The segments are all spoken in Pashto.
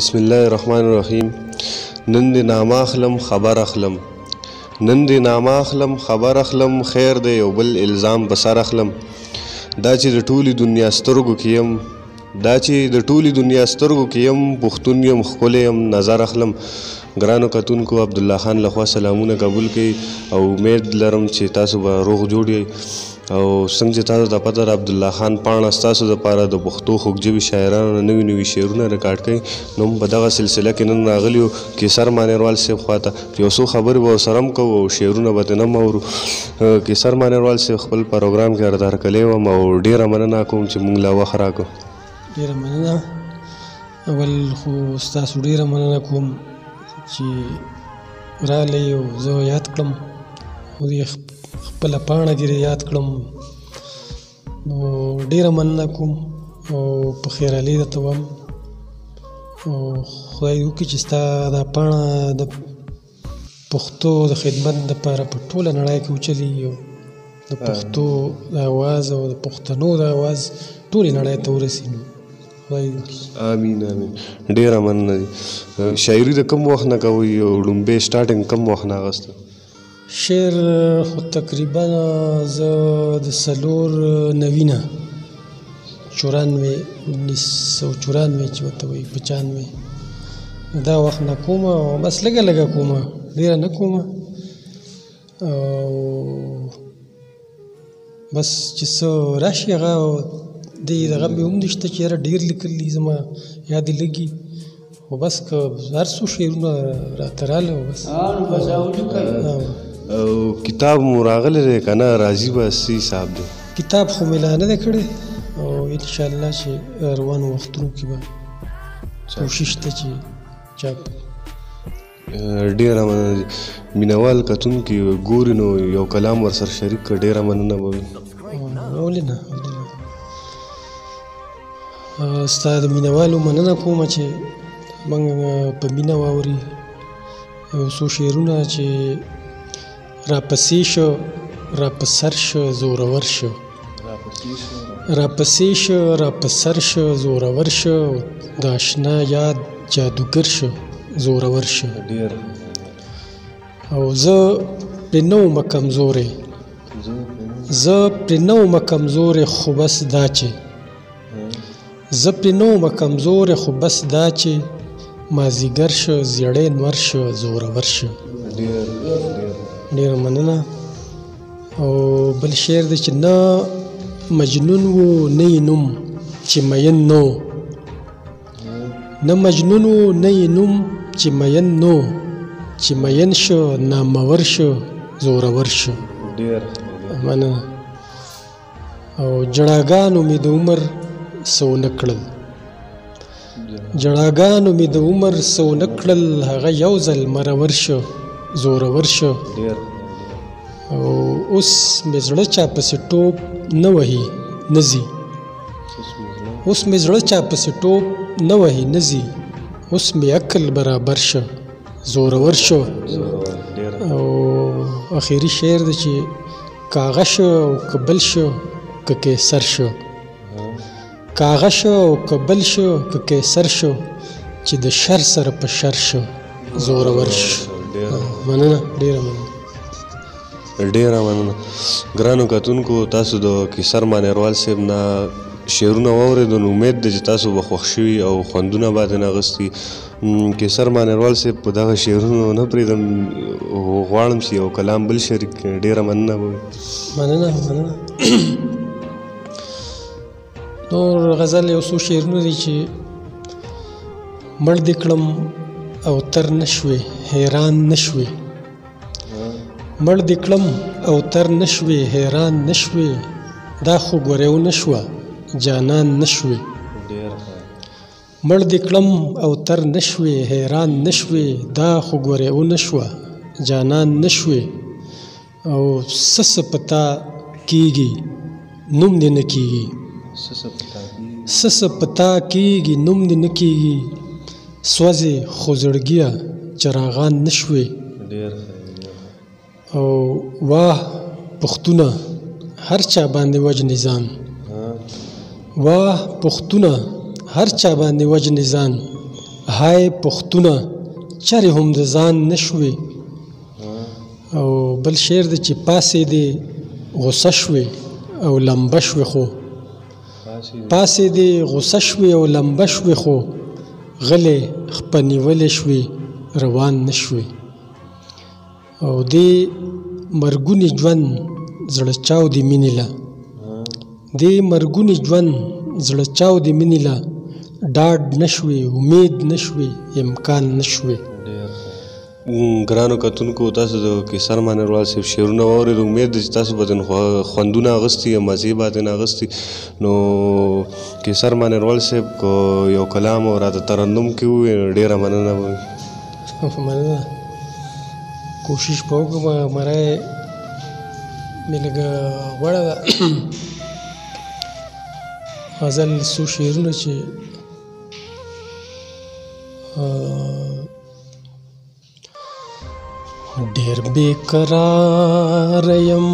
بسم الله الرحمن الرحیم. نن دې نامه اخلم خبر اخلم، نن دې نامه اخلم خبر اخلم، خیر دی یو بل الزام په سر اخلم. دا چې د ټولې دنیا سترګو کې یم، دا چې د ټولې دنیا سترګو کې یم، پښتون یم ښکلی یم نظر اخلم. ګرانو کتونکو عبدالله خان لخوا سلامونه قبول کړئ او امید لرم چې تاسو به روغ جوړ یئ. او څنګه چې تاسو ته پته ده عبدالله خان پاڼه ستاسو دپاره د پښتو خوږ ژبې شاعرانو نه نوي نوي شعرونه ریکارډ کوي. نو په دغه سلسله کې نن راغلي یو کیسر مانیروال صاحب خواته یو څو خبرې به ورسره هم کوو او شعرونه به ترې هم اورو. کیسر مانیروال صاحب خپل پروګرام کې هرکلی وم او ډېره مننه کوم چې موږ له وخت راکړو. ډېره مننه. اول خو ستاسو ډېره مننه کوم چې راغلی او زه یاد کړم او خپله پاڼه دې یاد کړم. نو ډېره مننه کوم او په خیرالي درته وایم او خدای وکړي چې ستا دا پاڼه د پښتو د خدمت دپاره په ټوله نړۍ کې وچلي او د پښتو د اواز او د پښتنو د اواز ټولې نړۍ ته ورسي. نو خدای وکړي. امین امین. ډېره مننه دي. شاعري د کوم وخت نه کوئ او لومبۍ سټارټنګ کوم وخت نه اخیسته؟ شعر خو تقریبا زه د 94 نه 1994 چې ورته وایي 95 دا وخت نه کوم او بس لږه لږه کوم، ډېره نه کوم. او بس چې څه راشي هغه دغه مې هم نشته چې یاره ډېر لیکلي زما یاد یې لږي خو بس که هر څو شعرونه راته راغله بس او کتاب مو راغلی دی که نه راځي به څه حساب دی؟ کتاب خو مې لا نه دی کړی او انشاءالله چې روانو وختونو کې به کوشش ته چې چاپ. ډېره مننه دي. مینوال کتونکي ګوري نو یو کلام ورسره شریک کړه، ډېره مننه به وي. ولې نه ستا د مینوالو مننه کومه چې موږ په مینه واوري. یو څو شعرونه چې راپسې شو راپسر شو زورور شو، راپسې شو راپسر شو زورور شو، د اشنا یاد جادوګر شو زورور شو. او زه پرې نه ومه کمزوری، زه پرې نه ومه کمزوری خو بس دا چې زه پرې نه ومه کمزوری خو بس دا چې مازدیګر شو زیړی نور شو زورور شو. ډېره مننه. او بل شعر دی چې نه مجنون و نه یې نوم چې مین نو، نه مجنون و نه یې نوم چې مین نو، چې مین شو نامور شو زورور شو. مننه. او جړاګانو مې د عمر سو نه کړل، جړاګانو مې د عمر سو نه کړل، هغه یو ځل مرور شو زورور شو. او اوس مې زړه چا پسې ټوپ نه وهي نه ځي، اوس مې زړه چا پسې ټوپ نه وهي نه ځي، اوس مې عقل برابر شو زورور شو. او اخري شعر دی چې کاغه شو او کبل شو که کیسر شو، کاغه شو او کبل شو که کیسر شو، چې د شر سره په شر شو زورور شو. مننه. ډېره مننه. ډېره مننه. ګرانو کتونکو تاسو د کیسر مانیروال صاحب نه شعرونه واورېدو نو امید دی چې تاسو به خوښ شوي او خوندونه به ترېنه اخیستي. کیسر مانیروال صاحب په دغه شعرونو نه پرېږدم، غواړم چې یو کلام بل شریک کړي. ډېره مننه به وي. مننه مننه. نور غزل یو څو شعرونه دي چې مړ دې کړم او تر نشوې حیران نشوې، مړ دې کړم او تر نشوې حیران نشوې، دا خو ګوریو نشوه جانان نشوې، مړ دې کړم او تر نشوې حیران نشوې، دا خو ګوریو نشوه جانان نشوې. او څه پتا کېږي نوم دې نه کېږي، څه پتا کېږي نوم دې نه کېږي، سوځې خو زړګیه چراغان نشوې. او واه پښتونه هر چا باندې وجنې ځان، واه پښتونه هر چا باندې وجنې ځان، هاي پښتونه چرې هم د ځان نشوې. او بل شعر دی چې پاسې دی غصه شوې او لمبه شوې خو پاسې دی غصه شوې او لمبه شوې خو غلې خپه نیولې شوې روان نه شوې. او دې مرګوني ژوند زړه چاودې مینې له دې مرګوني ژوند زړه چاودې مینې له ډاډ نه شوې امید نه شوې امکان نه شوې. ګرانو کتونکو تاسو د کیسر مانیروال صاحب شعرونه واورېد. امید ده چې تاسو به خوندونه اخیستي یا مزې به ترېنه اخیستي. نو کیسر مانیروال صاحب که یو کلام راته ترنم کې ووایي ډېره مننه به وي. مننه. کوشش به وکړم. مرای مې لږه غوړه ده غزل څو شعرونه چې ډېر بې قرار یم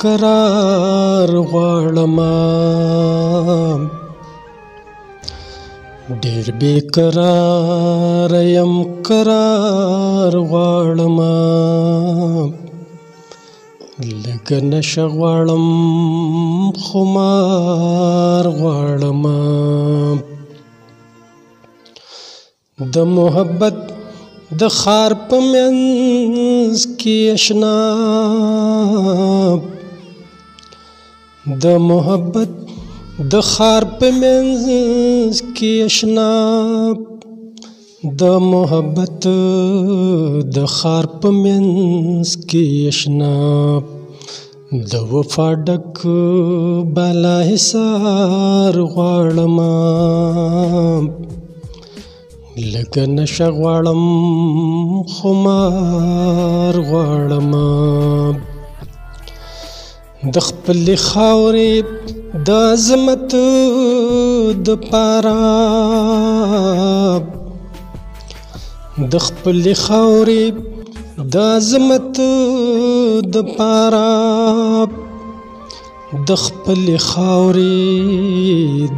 قرار غواړمه ډېر بې قرار یم قرار غواړمه لږه نشه غواړم خمار غواړمه د محبت د خار په منځ کې اشنا د محبت د خار په منځ کې اشنا د محبت د خار په منځ کې اشنا د وفا ډک بالا حصار غواړمه لکه نشه غواړم خمار غواړمه د خپلې خاورې د عظمت د پاره د خپلې خاورې د عظمت د پاره د خپلې خاورې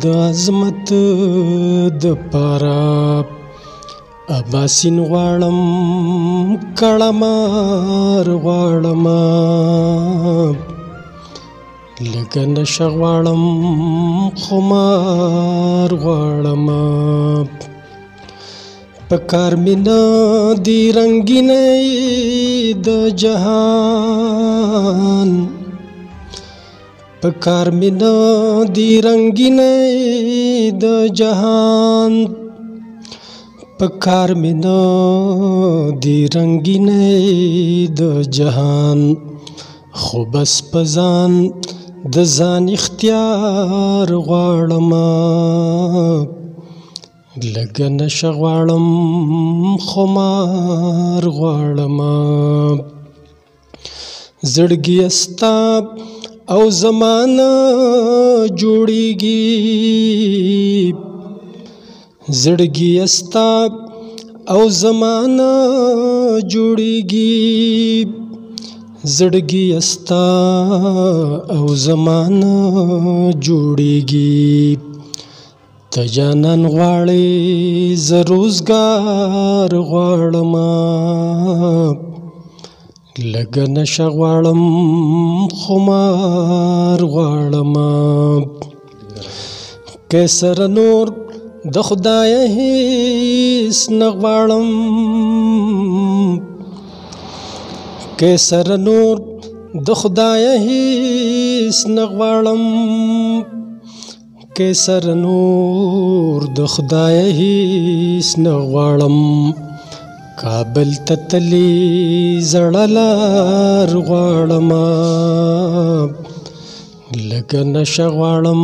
د عظمت د پاره اباسین غواړم کړمار غواړمه لږه نشه غواړم خمار غواړمه په کار مې نه دي رنګینۍ د جهان په کار مې نه دي رنګینۍ د جهان په کار مې نه دي رنګینۍ د جهان خو بس په ځان د ځان اختیار غواړمه لږه نشه غواړم خمار غواړمه زړګي ستا او زمانه جوړیږي زړګي ستا او زمانه جوړیږي زړګي ستا او زمانه جوړیږي ته جانان غواړې زه روزګار غواړمه لږه نشه غواړم خمار غواړمه کیسر نور د خدایه هیڅ نه غواړم کیسر نور د خدایه هیڅ نه غواړم کیسر نور د خدایه هیڅ نه غواړم کابل ته تللی زړه لار غواړمه لږه نشه غواړم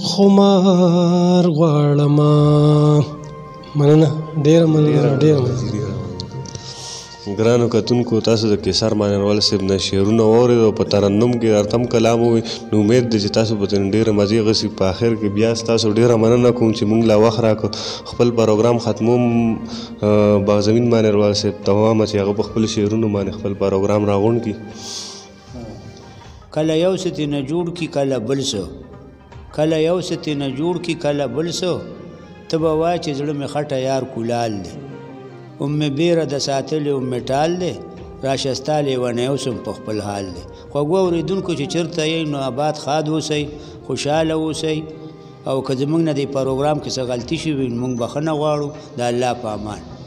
خمار غواړمه مننه ډېره مننه ډېره مننه. ګرانو کتونکو تاسو د کیسر مانیروال صاحب نه شعرونه واورېد او په ترنم کې درته هم کلام ووایي. نو امید دی چې تاسو به ترې ډېره مزې اخیستې. په آخر کې بیا ستاسو ډېره مننه کوم چې موږ لا وخت راکړو. خپل پروګرام ختموم. باغزمین مانیروال صاحب ته وایم چې هغه په خپلو شعرونو باندې خپل پروګرام راغونډ کړي. کله یو څه ترېنه جوړ کړي کله بل څه کله یو څه ترېنه جوړ کړي کله بل څه ته به وایې چې زړه مې خټه یار کولال دی ام مې بیره د ساتلې ام مې ټال دی راشه ستا لیونی اوسم په خپل حال دی خوږو اورېدونکو چې چېرته یې نو آباد ښاد اوسئ خوشحاله اوسئ او که زموږ نه دې پروګرام کې څه غلطي شوي موږ بخښنه غواړو د الله په امان